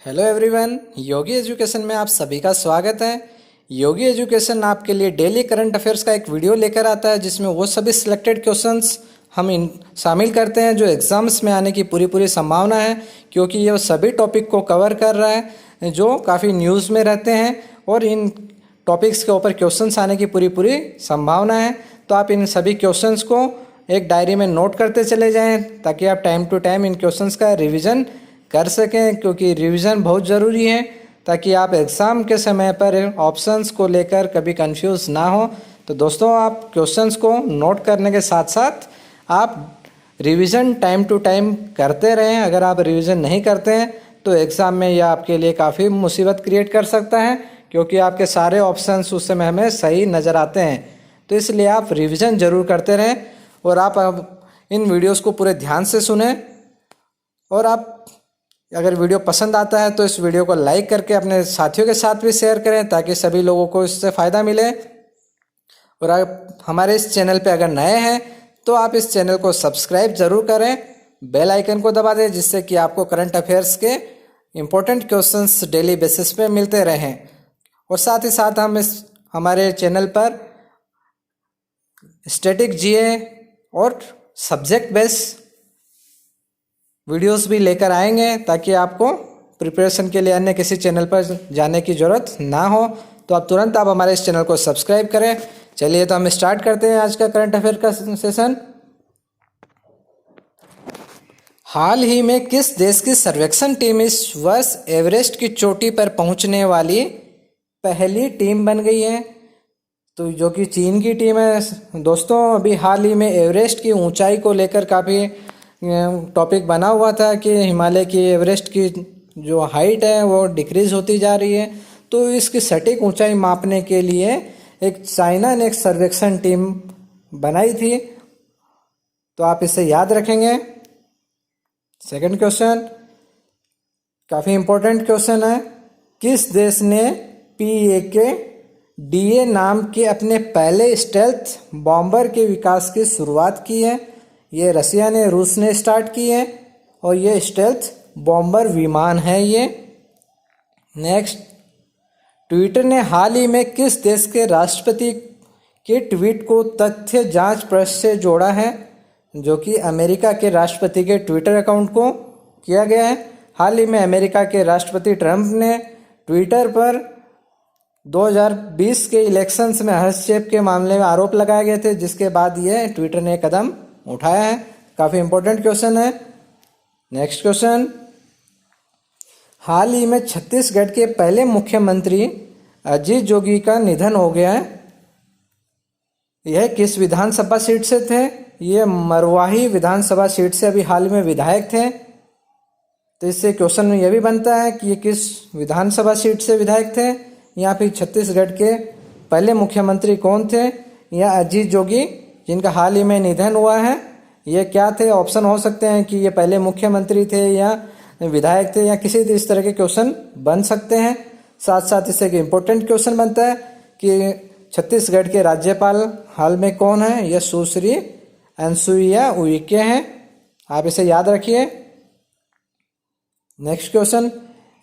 Hello everyone, योगी education में आप सभी का स्वागत है। योगी एजुकेशन आपके लिए डेली करंट अफेयर्स का एक वीडियो लेकर आता है जिसमें वो सभी सिलेक्टेड क्वेश्चंस हम शामिल करते हैं जो एग्ज़ाम्स में आने की पूरी संभावना है, क्योंकि ये सभी टॉपिक को कवर कर रहा है जो काफ़ी न्यूज़ में रहते हैं और इन टॉपिक्स के ऊपर क्वेश्चंस आने की पूरी संभावना है। तो आप इन सभी क्वेश्चंस को एक डायरी में नोट करते चले जाएँ ताकि आप टाइम टू टाइम इन क्वेश्चंस का रिविज़न कर सकें, क्योंकि रिवीजन बहुत ज़रूरी है ताकि आप एग्ज़ाम के समय पर ऑप्शंस को लेकर कभी कंफ्यूज ना हो। तो दोस्तों, आप क्वेश्चंस को नोट करने के साथ साथ आप रिवीजन टाइम टू टाइम करते रहें। अगर आप रिवीजन नहीं करते हैं तो एग्ज़ाम में यह आपके लिए काफ़ी मुसीबत क्रिएट कर सकता है, क्योंकि आपके सारे ऑप्शंस उस समय हमें सही नज़र आते हैं। तो इसलिए आप रिविज़न ज़रूर करते रहें और आप अब इन वीडियोज़ को पूरे ध्यान से सुनें। और आप अगर वीडियो पसंद आता है तो इस वीडियो को लाइक करके अपने साथियों के साथ भी शेयर करें ताकि सभी लोगों को इससे फ़ायदा मिले। और आप हमारे इस चैनल पे अगर नए हैं तो आप इस चैनल को सब्सक्राइब ज़रूर करें, बेल आइकन को दबा दें, जिससे कि आपको करंट अफेयर्स के इम्पोर्टेंट क्वेश्चंस डेली बेसिस पे मिलते रहें। और साथ ही साथ हम हमारे चैनल पर स्टैटिक जीए और सब्जेक्ट बेस वीडियोस भी लेकर आएंगे ताकि आपको प्रिपरेशन के लिए अन्य किसी चैनल पर जाने की ज़रूरत ना हो। तो आप तुरंत हमारे इस चैनल को सब्सक्राइब करें। चलिए तो हम स्टार्ट करते हैं आज का करंट अफेयर का सेशन। हाल ही में किस देश की सर्वेक्षण टीम इस वर्ष एवरेस्ट की चोटी पर पहुंचने वाली पहली टीम बन गई है? तो जो कि चीन की टीम है। दोस्तों, अभी हाल ही में एवरेस्ट की ऊंचाई को लेकर काफ़ी टॉपिक बना हुआ था कि हिमालय की एवरेस्ट की जो हाइट है वो डिक्रीज़ होती जा रही है। तो इसकी सटीक ऊंचाई मापने के लिए एक चाइना ने एक सर्वेक्षण टीम बनाई थी, तो आप इसे याद रखेंगे। सेकंड क्वेश्चन काफ़ी इम्पोर्टेंट क्वेश्चन है। किस देश ने PAK-DA नाम के अपने पहले स्टेल्थ बॉम्बर के विकास की शुरुआत की है? ये रसिया ने, रूस ने स्टार्ट की है और ये स्टेल्थ बॉम्बर विमान है ये। नेक्स्ट, ट्विटर ने हाल ही में किस देश के राष्ट्रपति के ट्वीट को तथ्य जांच पृष्ठ से जोड़ा है? जो कि अमेरिका के राष्ट्रपति के ट्विटर अकाउंट को किया गया है। हाल ही में अमेरिका के राष्ट्रपति ट्रंप ने ट्विटर पर 2020 के इलेक्शंस में हस्तक्षेप के मामले में आरोप लगाए गए थे, जिसके बाद ये ट्विटर ने कदम उठाया है। काफ़ी इंपॉर्टेंट क्वेश्चन है। नेक्स्ट क्वेश्चन, हाल ही में छत्तीसगढ़ के पहले मुख्यमंत्री अजीत जोगी का निधन हो गया है। यह किस विधानसभा सीट से थे? ये मरवाही विधानसभा सीट से अभी हाल में विधायक थे। तो इससे क्वेश्चन में यह भी बनता है कि ये किस विधानसभा सीट से विधायक थे, या फिर छत्तीसगढ़ के पहले मुख्यमंत्री कौन थे, या अजीत जोगी जिनका हाल ही में निधन हुआ है, ये क्या थे? ऑप्शन हो सकते हैं कि ये पहले मुख्यमंत्री थे या विधायक थे, या किसी इस तरह के क्वेश्चन बन सकते हैं। साथ साथ इससे एक इम्पोर्टेंट क्वेश्चन बनता है कि छत्तीसगढ़ के राज्यपाल हाल में कौन है? यह सुश्री अनसुईया उइके हैं। आप इसे याद रखिए। Next question,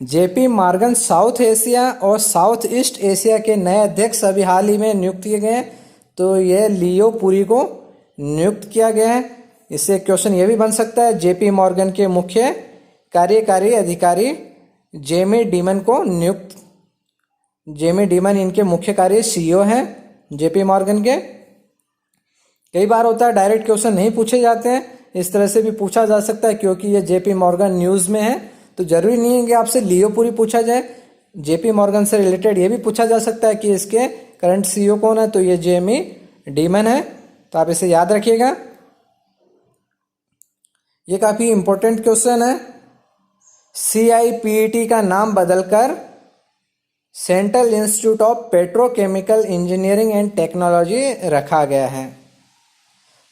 JP Morgan south Asia और साउथ ईस्ट एशिया के नए अध्यक्ष अभी हाल ही में नियुक्त किए गए हैं। तो ये लियो पुरी को नियुक्त किया गया है। इससे क्वेश्चन ये भी बन सकता है JP मॉर्गन के मुख्य कार्यकारी अधिकारी जेमी डिमन को नियुक्त। जेमी डिमन इनके मुख्य कार्य CEO हैं JP मॉर्गन के। कई बार होता है डायरेक्ट क्वेश्चन नहीं पूछे जाते हैं, इस तरह से भी पूछा जा सकता है क्योंकि ये JP मॉर्गन न्यूज़ में है। तो जरूरी नहीं है कि आपसे लियो पुरी पूछा जाए, JP मॉर्गन से रिलेटेड ये भी पूछा जा सकता है कि इसके करंट CEO कौन है। तो ये जेमी डिमन है, तो आप इसे याद रखिएगा। ये काफ़ी इंपॉर्टेंट क्वेश्चन है। CIPET का नाम बदलकर central institute of petrochemical engineering and technology रखा गया है।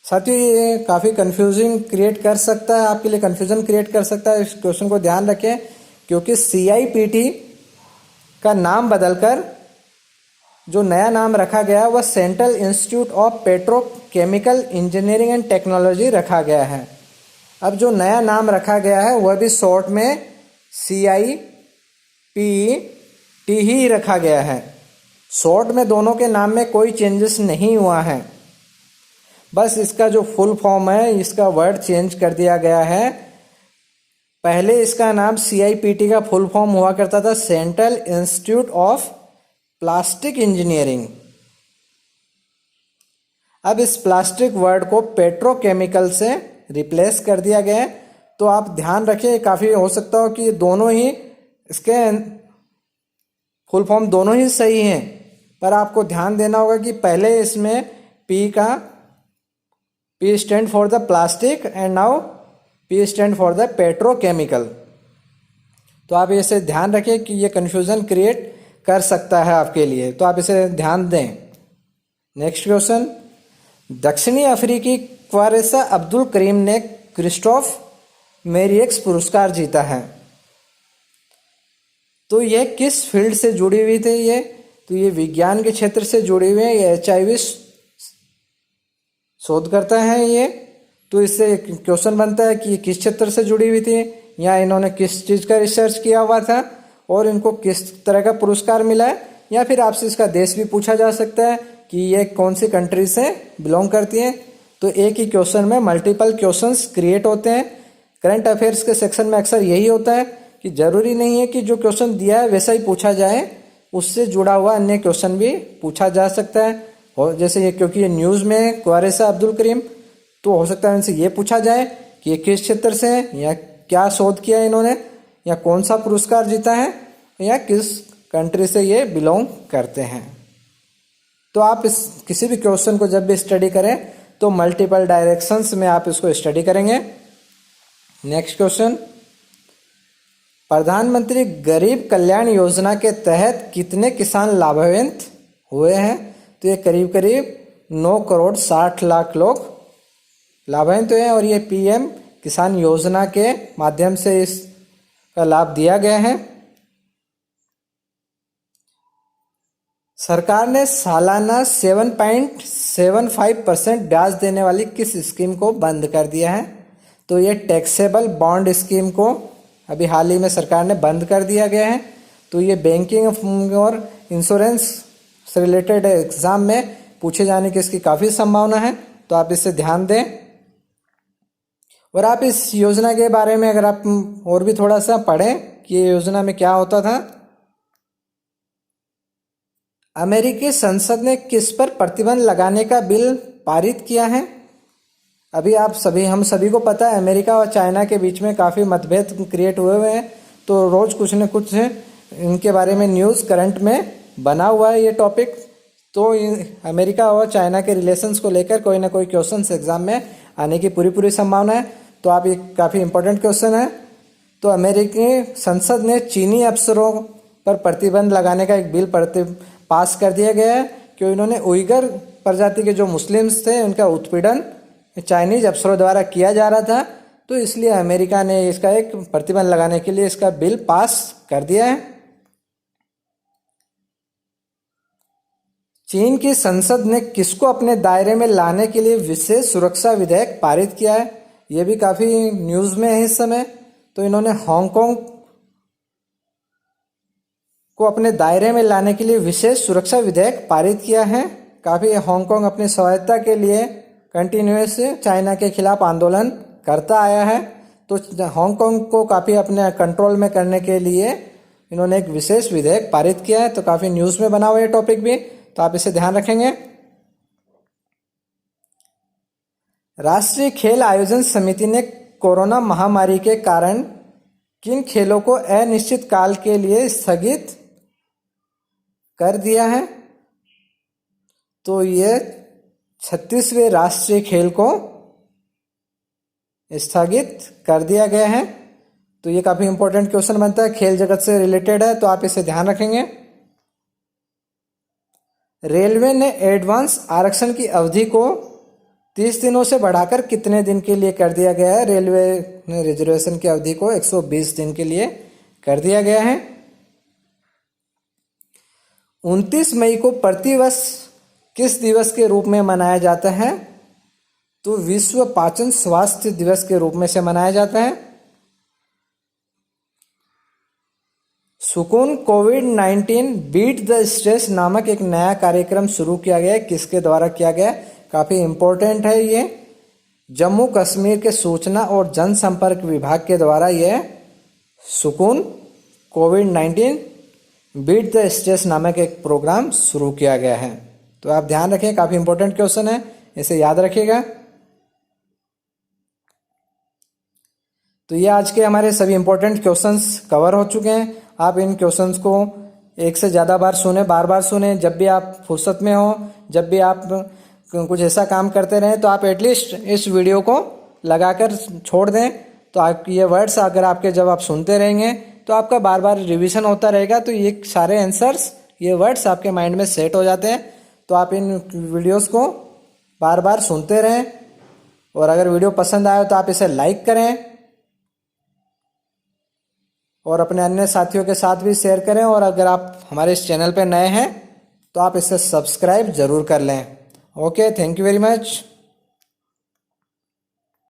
साथियों, ये काफ़ी कंफ्यूजिंग क्रिएट कर सकता है, आपके लिए कंफ्यूजन क्रिएट कर सकता है। इस क्वेश्चन को ध्यान रखें क्योंकि CIPET का नाम बदलकर जो नया नाम रखा गया वह central institute of petrochemical engineering and technology रखा गया है। अब जो नया नाम रखा गया है वह भी शॉर्ट में CIPET पी टी ही रखा गया है। शॉर्ट में दोनों के नाम में कोई चेंजेस नहीं हुआ है, बस इसका जो फुल फॉर्म है इसका वर्ड चेंज कर दिया गया है। पहले इसका नाम CIPT का फुल फॉर्म हुआ करता था central institute of plastic engineering. अब इस प्लास्टिक वर्ड को पेट्रोकेमिकल से रिप्लेस कर दिया गया है। तो आप ध्यान रखिए, काफ़ी हो सकता हो कि दोनों ही इसके फुल फॉर्म दोनों ही सही हैं, पर आपको ध्यान देना होगा कि पहले इसमें P stand for the plastic and now P stand for the petrochemical. तो आप इसे ध्यान रखें कि ये कन्फ्यूज़न क्रिएट कर सकता है आपके लिए, तो आप इसे ध्यान दें। नेक्स्ट क्वेश्चन, दक्षिणी अफ्रीकी क्वारेसा अब्दुल करीम ने क्रिस्टोफ मेरियक्स पुरस्कार जीता है। तो ये किस फील्ड से जुड़ी हुई थी तो ये विज्ञान के क्षेत्र से जुड़ी हुई है। ये HIV शोधकर्ता हैं ये। तो इससे क्वेश्चन बनता है कि ये किस क्षेत्र से जुड़ी हुई थी, या इन्होंने किस चीज़ का रिसर्च किया हुआ था और इनको किस तरह का पुरस्कार मिला है, या फिर आपसे इसका देश भी पूछा जा सकता है कि ये कौन सी कंट्री से बिलोंग करती है। तो एक ही क्वेश्चन में मल्टीपल क्वेश्चंस क्रिएट होते हैं। करंट अफेयर्स के सेक्शन में अक्सर यही होता है कि ज़रूरी नहीं है कि जो क्वेश्चन दिया है वैसा ही पूछा जाए, उससे जुड़ा हुआ अन्य क्वेश्चन भी पूछा जा सकता है। और जैसे ये, क्योंकि ये न्यूज़ में क्वारेसा अब्दुल करीम, तो हो सकता है इनसे ये पूछा जाए कि ये किस क्षेत्र से है, या क्या शोध किया है इन्होंने, या कौन सा पुरस्कार जीता है, या किस कंट्री से ये बिलोंग करते हैं। तो आप इस किसी भी क्वेश्चन को जब भी स्टडी करें तो मल्टीपल डायरेक्शंस में आप इसको स्टडी करेंगे। नेक्स्ट क्वेश्चन, प्रधानमंत्री गरीब कल्याण योजना के तहत कितने किसान लाभान्वित हुए हैं? तो ये करीब करीब 9,60,00,000 लोग लाभान्वित हुए हैं, और ये PM किसान योजना के माध्यम से इसका लाभ दिया गया है। सरकार ने सालाना 7.75% ब्याज देने वाली किस स्कीम को बंद कर दिया है? तो ये टैक्सेबल बॉन्ड स्कीम को अभी हाल ही में सरकार ने बंद कर दिया गया है। तो ये बैंकिंग और इंश्योरेंस से रिलेटेड एग्जाम में पूछे जाने की इसकी काफ़ी संभावना है, तो आप इससे ध्यान दें। और आप इस योजना के बारे में अगर आप और भी थोड़ा सा पढ़ें कि ये योजना में क्या होता था। अमेरिकी संसद ने किस पर प्रतिबंध लगाने का बिल पारित किया है? अभी हम सभी को पता है अमेरिका और चाइना के बीच में काफ़ी मतभेद क्रिएट हुए हैं, तो रोज़ कुछ न कुछ इनके बारे में न्यूज़ करंट में बना हुआ है ये टॉपिक। तो अमेरिका और चाइना के रिलेशंस को लेकर कोई ना कोई क्वेश्चंस एग्जाम में आने की पूरी संभावना है। तो आप ये काफ़ी इंपॉर्टेंट क्वेश्चन है। तो अमेरिकी संसद ने चीनी अफसरों पर प्रतिबंध लगाने का एक बिल पास कर दिया गया है, क्योंकि इन्होंने उइगर प्रजाति के जो मुस्लिम्स थे उनका उत्पीड़न चाइनीज अफसरों द्वारा किया जा रहा था। तो इसलिए अमेरिका ने इसका एक प्रतिबंध लगाने के लिए इसका बिल पास कर दिया है। चीन की संसद ने किसको अपने दायरे में लाने के लिए विशेष सुरक्षा विधेयक पारित किया है? ये भी काफ़ी न्यूज़ में है इस समय। तो इन्होंने हांगकांग को अपने दायरे में लाने के लिए विशेष सुरक्षा विधेयक पारित किया है। काफ़ी हांगकांग अपनी स्वायत्तता के लिए कंटिन्यूस चाइना के खिलाफ आंदोलन करता आया है। तो हांगकांग को काफ़ी अपने कंट्रोल में करने के लिए इन्होंने एक विशेष विधेयक पारित किया है। तो काफ़ी न्यूज़ में बना हुआ है टॉपिक भी, तो आप इसे ध्यान रखेंगे। राष्ट्रीय खेल आयोजन समिति ने कोरोना महामारी के कारण किन खेलों को अनिश्चित काल के लिए स्थगित कर दिया है? तो ये 36वें राष्ट्रीय खेल को स्थगित कर दिया गया है। तो ये काफ़ी इंपॉर्टेंट क्वेश्चन बनता है, खेल जगत से रिलेटेड है, तो आप इसे ध्यान रखेंगे। रेलवे ने एडवांस आरक्षण की अवधि को 30 दिनों से बढ़ाकर कितने दिन के लिए कर दिया गया है? रेलवे ने रिजर्वेशन की अवधि को 120 दिन के लिए कर दिया गया है। 29 मई को प्रतिवर्ष किस दिवस के रूप में मनाया जाता है? तो विश्व पाचन स्वास्थ्य दिवस के रूप में से मनाया जाता है। सुकून कोविड-19 बीट द स्ट्रेस नामक एक नया कार्यक्रम शुरू किया गया है। किसके द्वारा किया गया है? काफ़ी इम्पोर्टेंट है ये। जम्मू कश्मीर के सूचना और जनसंपर्क विभाग के द्वारा यह सुकून कोविड-19 बीट द स्ट्रेस नामक एक प्रोग्राम शुरू किया गया है। तो आप ध्यान रखें, काफ़ी इम्पोर्टेंट क्वेश्चन है, इसे याद रखिएगा। तो ये आज के हमारे सभी इम्पोर्टेंट क्वेश्चंस कवर हो चुके हैं। आप इन क्वेश्चंस को एक से ज़्यादा बार सुने, बार बार सुने। जब भी आप फुर्सत में हो, जब भी आप कुछ ऐसा काम करते रहें, तो आप एटलीस्ट इस वीडियो को लगाकर छोड़ दें। तो आप ये वर्ड्स अगर आपके जब आप सुनते रहेंगे तो आपका बार बार रिवीजन होता रहेगा। तो ये सारे आंसर्स, ये वर्ड्स आपके माइंड में सेट हो जाते हैं। तो आप इन वीडियोस को बार बार सुनते रहें। और अगर वीडियो पसंद आए तो आप इसे लाइक करें और अपने अन्य साथियों के साथ भी शेयर करें। और अगर आप हमारे इस चैनल पर नए हैं तो आप इसे सब्सक्राइब ज़रूर कर लें। Okay, thank you very much.